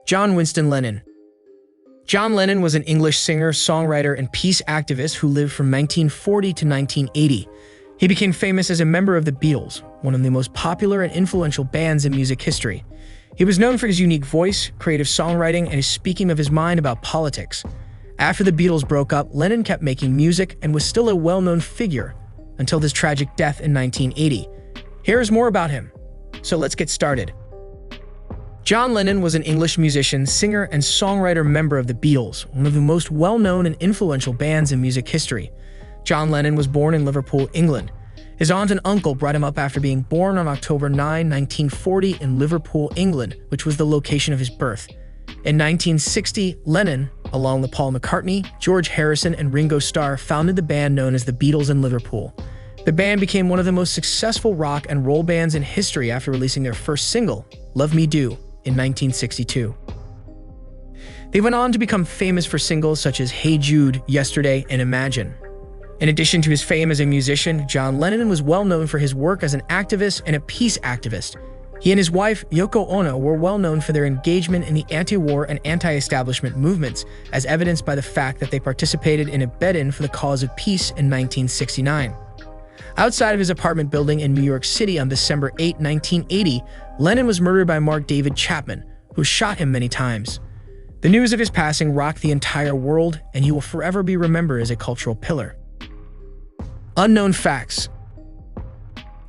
John Winston Lennon. John Lennon was an English singer, songwriter, and peace activist who lived from 1940 to 1980. He became famous as a member of the Beatles, one of the most popular and influential bands in music history. He was known for his unique voice, creative songwriting, and his speaking of his mind about politics. After the Beatles broke up, Lennon kept making music and was still a well-known figure until his tragic death in 1980. Here is more about him. So let's get started. John Lennon was an English musician, singer, and songwriter member of the Beatles, one of the most well-known and influential bands in music history. John Lennon was born in Liverpool, England. His aunt and uncle brought him up after being born on October 9, 1940 in Liverpool, England, which was the location of his birth. In 1960, Lennon, along with Paul McCartney, George Harrison, and Ringo Starr, founded the band known as the Beatles in Liverpool. The band became one of the most successful rock and roll bands in history after releasing their first single, Love Me Do, in 1962. They went on to become famous for singles such as Hey Jude, Yesterday, and Imagine. In addition to his fame as a musician, John Lennon was well known for his work as an activist and a peace activist. He and his wife, Yoko Ono, were well known for their engagement in the anti-war and anti-establishment movements, as evidenced by the fact that they participated in a bed-in for the cause of peace in 1969. Outside of his apartment building in New York City on December 8, 1980, Lennon was murdered by Mark David Chapman, who shot him many times. The news of his passing rocked the entire world, and he will forever be remembered as a cultural pillar. Unknown facts.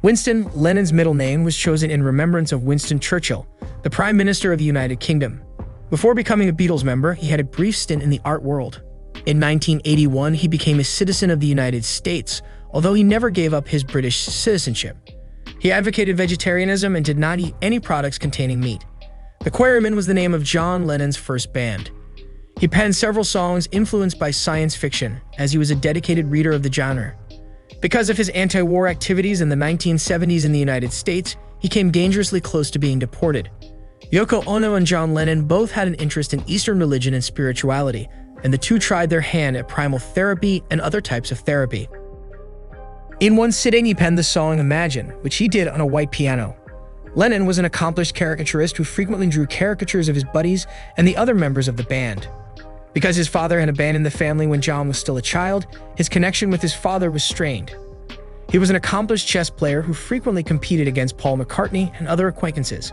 Winston, Lennon's middle name, was chosen in remembrance of Winston Churchill, the Prime Minister of the United Kingdom. Before becoming a Beatles member, he had a brief stint in the art world. In 1981, he became a citizen of the United States, although he never gave up his British citizenship. He advocated vegetarianism and did not eat any products containing meat. The Quarrymen was the name of John Lennon's first band. He penned several songs influenced by science fiction, as he was a dedicated reader of the genre. Because of his anti-war activities in the 1970s in the United States, he came dangerously close to being deported. Yoko Ono and John Lennon both had an interest in Eastern religion and spirituality, and the two tried their hand at primal therapy and other types of therapy. In one sitting, he penned the song Imagine, which he did on a white piano. Lennon was an accomplished caricaturist who frequently drew caricatures of his buddies and the other members of the band. Because his father had abandoned the family when John was still a child, his connection with his father was strained. He was an accomplished chess player who frequently competed against Paul McCartney and other acquaintances.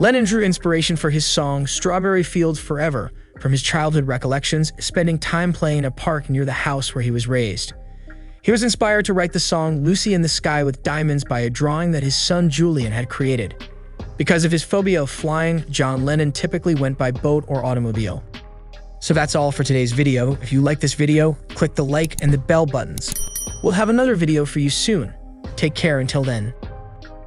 Lennon drew inspiration for his song Strawberry Fields Forever from his childhood recollections, spending time playing in a park near the house where he was raised. He was inspired to write the song Lucy in the Sky with Diamonds by a drawing that his son Julian had created. Because of his phobia of flying, John Lennon typically went by boat or automobile. So that's all for today's video. If you like this video, click the like and the bell buttons. We'll have another video for you soon. Take care until then.